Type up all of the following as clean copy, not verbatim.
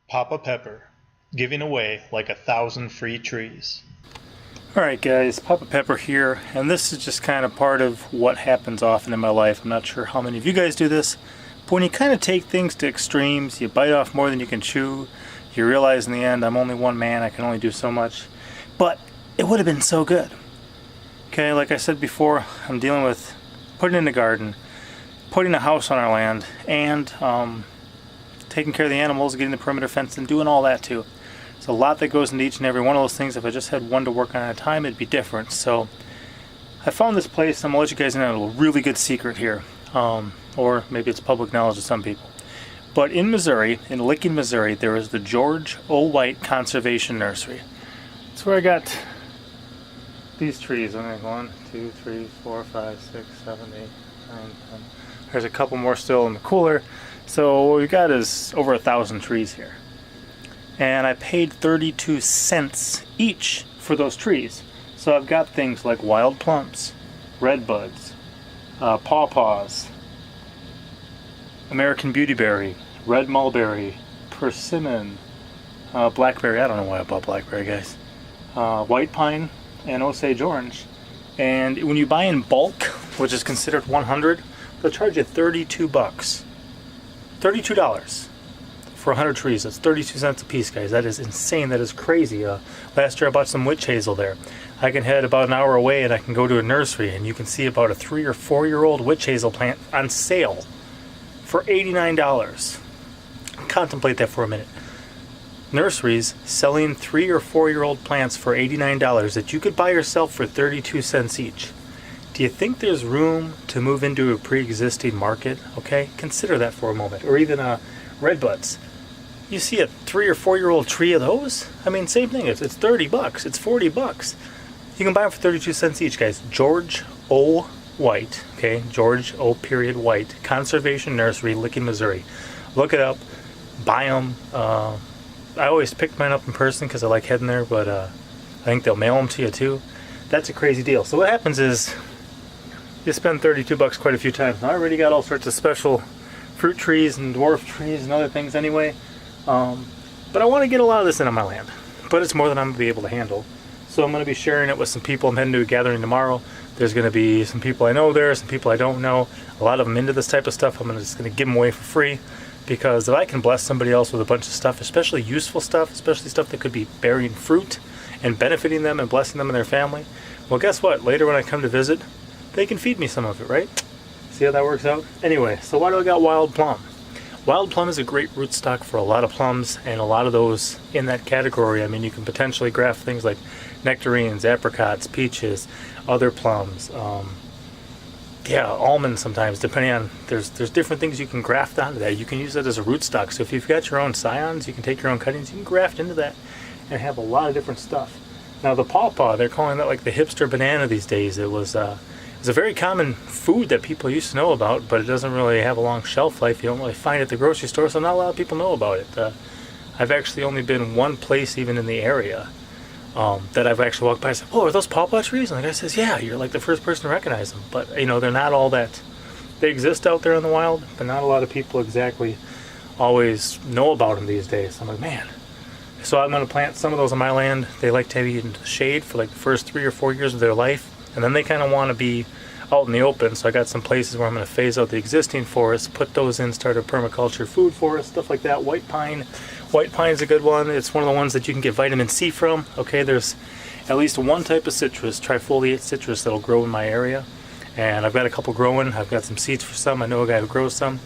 Papa Pepper, giving away like 1,000 free trees. Alright guys, Papa Pepper here, and this is just kind of part of what happens often in my life. I'm not sure how many of you guys do this, but when you kind of take things to extremes, you bite off more than you can chew, you realize in the end, I'm only one man, I can only do so much. But it would have been so good. Okay, like I said before, I'm dealing with putting in the garden, putting a house on our land, and taking care of the animals, getting the perimeter fence, and doing all that too. There's a lot that goes into each and every one of those things. If I just had one to work on at a time, it'd be different. So I found this place. I'm going to let you guys in on a really good secret here. Or maybe it's public knowledge to some people. But in Missouri, in Licking, Missouri, there is the George O. White Conservation Nursery. That's where I got these trees. I'm going 1, 2, 3, 4, 5, 6, 7, 8, 9, 10. There's a couple more still in the cooler. So what we got is over 1,000 trees here. And I paid 32 cents each for those trees. So I've got things like wild plums, redbuds, pawpaws, American beautyberry, red mulberry, persimmon, blackberry. I don't know why I bought blackberry, guys. White pine and Osage orange. And when you buy in bulk, which is considered 100, they'll charge you 32 bucks. $32 for 100 trees. That's 32 cents a piece, guys. That is insane. That is crazy. Last year I bought some witch hazel there. I can head about an hour away and I can go to a nursery and you can see about a 3 or 4 year old witch hazel plant on sale for $89. Contemplate that for a minute. Nurseries selling 3 or 4 year old plants for $89 that you could buy yourself for 32 cents each. Do you think there's room to move into a pre-existing market? Okay, consider that for a moment. Or even redbuds. You see a 3 or 4 year old tree of those? I mean, same thing. It's 30 bucks. It's 40 bucks. You can buy them for 32 cents each, guys. George O. White. Okay, George O. White Conservation Nursery, Licking, Missouri. Look it up. Buy them. I always pick mine up in person because I like heading there, but I think they'll mail them to you too. That's a crazy deal. So what happens is you spend 32 bucks quite a few times. Now, I already got all sorts of special fruit trees and dwarf trees and other things anyway. But I want to get a lot of this in on my land. But it's more than I'm going to be able to handle. So I'm going to be sharing it with some people. I'm heading to a gathering tomorrow. There's going to be some people I know there, some people I don't know. A lot of them into this type of stuff. I'm just going to give them away for free. Because if I can bless somebody else with a bunch of stuff, especially useful stuff, especially stuff that could be bearing fruit and benefiting them and blessing them and their family, well, guess what? Later when I come to visit, they can feed me some of it, right? See how that works out? Anyway, so why do I got wild plum? Wild plum is a great rootstock for a lot of plums, and a lot of those in that category. I mean, you can potentially graft things like nectarines, apricots, peaches, other plums, almonds sometimes, depending on, there's different things you can graft onto that. You can use that as a rootstock. So if you've got your own scions, you can take your own cuttings, you can graft into that and have a lot of different stuff. Now the pawpaw, they're calling that like the hipster banana these days. It was a very common food that people used to know about, but it doesn't really have a long shelf life. You don't really find it at the grocery store, so not a lot of people know about it. I've actually only been one place even in the area that I've actually walked by and said, "Oh, are those pawpaw trees?" And the guy says, "Yeah, you're like the first person to recognize them." But, they're not all that. They exist out there in the wild, but not a lot of people exactly always know about them these days. I'm like, man. So I'm going to plant some of those on my land. They like to be in the shade for like the first 3 or 4 years of their life. And then they kind of want to be out in the open. So I got some places where I'm going to phase out the existing forests, put those in, start a permaculture food forest, stuff like that. White pine. White pine is a good one. It's one of the ones that you can get vitamin C from. Okay, there's at least one type of citrus, trifoliate citrus, that'll grow in my area. And I've got a couple growing. I've got some seeds for some. I know a guy who grows some.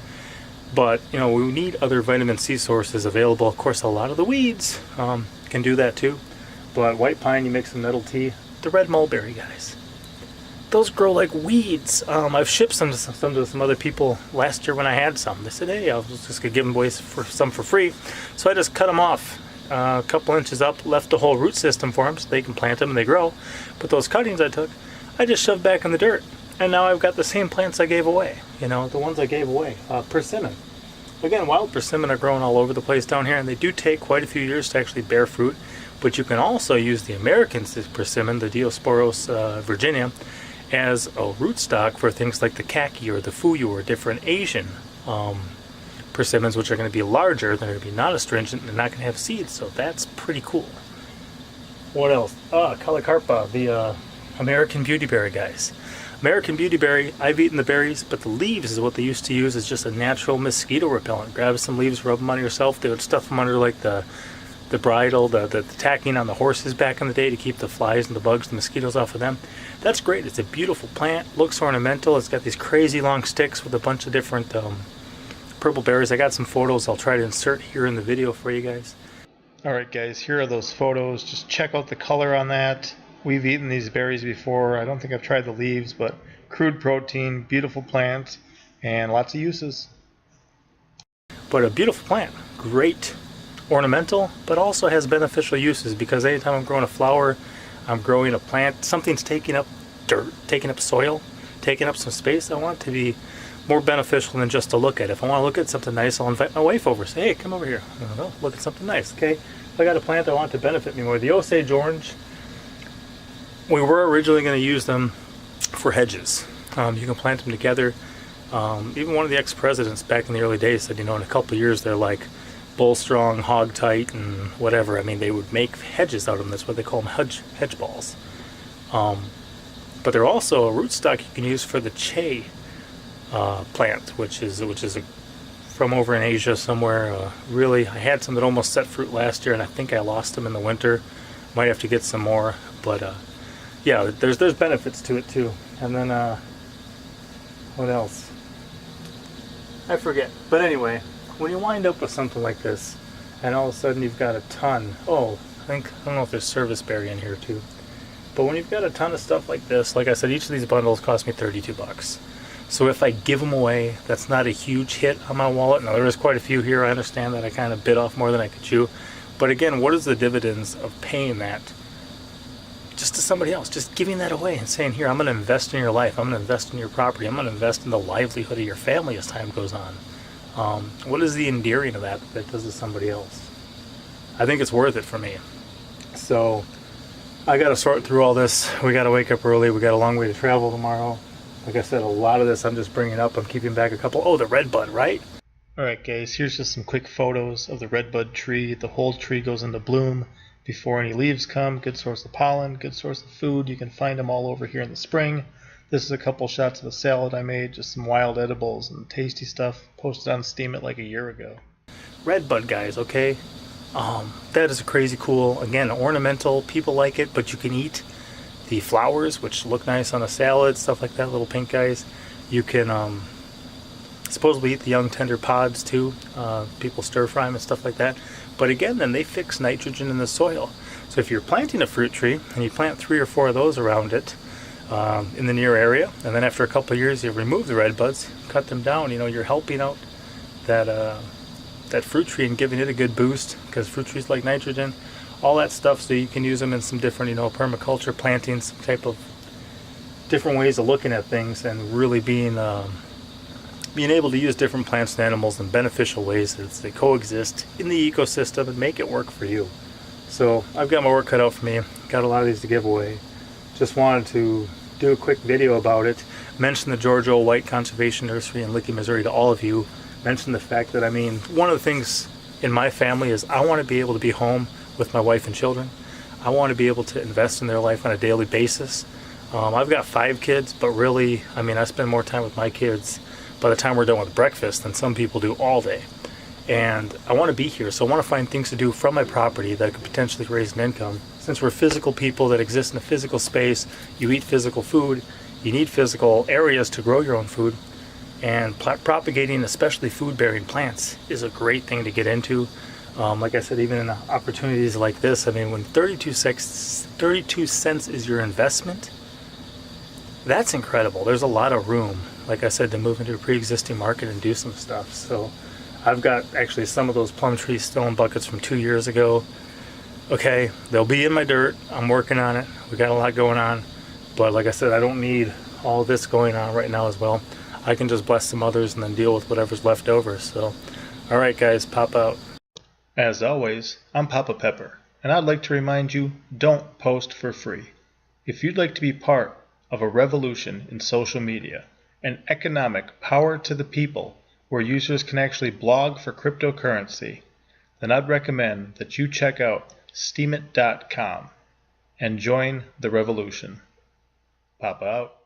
But, we need other vitamin C sources available. Of course, a lot of the weeds can do that too. But white pine, you make some nettle tea. The red mulberry, guys. Those grow like weeds. I've shipped some to some other people last year when I had some. They said, "Hey, I was just going to give them away for some for free." So I just cut them off a couple inches up, left the whole root system for them so they can plant them and they grow. But those cuttings I took, I just shoved back in the dirt. And now I've got the same plants I gave away. The ones I gave away. Persimmon. Again, wild persimmon are growing all over the place down here, and they do take quite a few years to actually bear fruit. But you can also use the American persimmon, the Diosporos virginia, as a rootstock for things like the kaki or the fuyu or different Asian persimmons, which are going to be larger, they're going to be not astringent, and they're not going to have seeds, so that's pretty cool. What else? Calicarpa, the American beautyberry, guys. American beautyberry, I've eaten the berries, but the leaves is what they used to use as just a natural mosquito repellent. Grab some leaves, rub them on yourself. They would stuff them under like the bridle, the tacking on the horses back in the day to keep the flies and the bugs, the mosquitoes off of them. That's great. It's a beautiful plant, looks ornamental. It's got these crazy long sticks with a bunch of different purple berries. I got some photos I'll try to insert here in the video for you guys. Alright guys, here are those photos. Just check out the color on that. We've eaten these berries before. I don't think I've tried the leaves, but crude protein, beautiful plant, and lots of uses. But a beautiful plant, great ornamental, but also has beneficial uses, because anytime I'm growing a flower, I'm growing a plant, something's taking up dirt, taking up soil, taking up some space. I want it to be more beneficial than just to look at. If I want to look at something nice, I'll invite my wife over. Say, hey, come over here. Oh, look at something nice. Okay, if I got a plant I want to benefit me more. The Osage Orange, we were originally going to use them for hedges. You can plant them together. Even one of the ex-presidents back in the early days said, in a couple of years they're like bull strong, hog tight, and whatever. I mean, they would make hedges out of them. That's what they call them, hedge balls. But they're also a rootstock you can use for the che plant, which is from over in Asia somewhere. Really, I had some that almost set fruit last year, and I think I lost them in the winter. Might have to get some more, but yeah, there's benefits to it too. And then what else? I forget. But anyway, when you wind up with something like this, and all of a sudden you've got a ton. Oh, I don't know if there's serviceberry in here too. But when you've got a ton of stuff like this, like I said, each of these bundles cost me $32. So if I give them away, that's not a huge hit on my wallet. Now there is quite a few here. I understand that I kind of bit off more than I could chew. But again, what is the dividends of paying that just to somebody else? Just giving that away and saying, here, I'm going to invest in your life. I'm going to invest in your property. I'm going to invest in the livelihood of your family as time goes on. What is the endearing of that does to somebody else? I think it's worth it for me. So I got to sort through all this. We got to wake up early. We got a long way to travel tomorrow. Like I said, a lot of this I'm just bringing up. I'm keeping back a couple. Oh, the redbud, right? Alright guys, here's just some quick photos of the redbud tree. The whole tree goes into bloom before any leaves come. Good source of pollen, good source of food. You can find them all over here in the spring. This is a couple shots of a salad I made, just some wild edibles and tasty stuff. Posted on Steam It like a year ago. Redbud, guys, okay? That is a crazy cool, again, ornamental. People like it, but you can eat the flowers, which look nice on a salad, stuff like that, little pink guys. You can supposedly eat the young tender pods too. People stir fry them and stuff like that. But again, then they fix nitrogen in the soil. So if you're planting a fruit tree and you plant 3 or 4 of those around it in the near area, and then after a couple of years you remove the red buds, cut them down, you're helping out that fruit tree and giving it a good boost, because fruit trees like nitrogen, all that stuff. So you can use them in some different, permaculture plantings, some type of different ways of looking at things, and really being able to use different plants and animals in beneficial ways as they coexist in the ecosystem and make it work for you. So I've got my work cut out for me. Got a lot of these to give away. Just wanted to do a quick video about it. Mention the George O. White Conservation Nursery in Licking, Missouri to all of you. Mention the fact that, one of the things in my family is I want to be able to be home with my wife and children. I want to be able to invest in their life on a daily basis. I've got 5 kids, but really, I spend more time with my kids by the time we're done with breakfast than some people do all day. And I want to be here, so I want to find things to do from my property that could potentially raise an income. Since we're physical people that exist in a physical space, you eat physical food, you need physical areas to grow your own food. And propagating, especially food-bearing plants, is a great thing to get into. Like I said, even in opportunities like this, when 32 cents is your investment, that's incredible. There's a lot of room, like I said, to move into a pre-existing market and do some stuff. So I've got actually some of those plum trees still in buckets from 2 years ago. Okay, they'll be in my dirt. I'm working on it. We got a lot going on. But like I said, I don't need all this going on right now as well. I can just bless some others and then deal with whatever's left over. So, all right, guys, pop out. As always, I'm Papa Pepper, and I'd like to remind you, don't post for free. If you'd like to be part of a revolution in social media, an economic power to the people, where users can actually blog for cryptocurrency, then I'd recommend that you check out steemit.com and join the revolution. Papa out.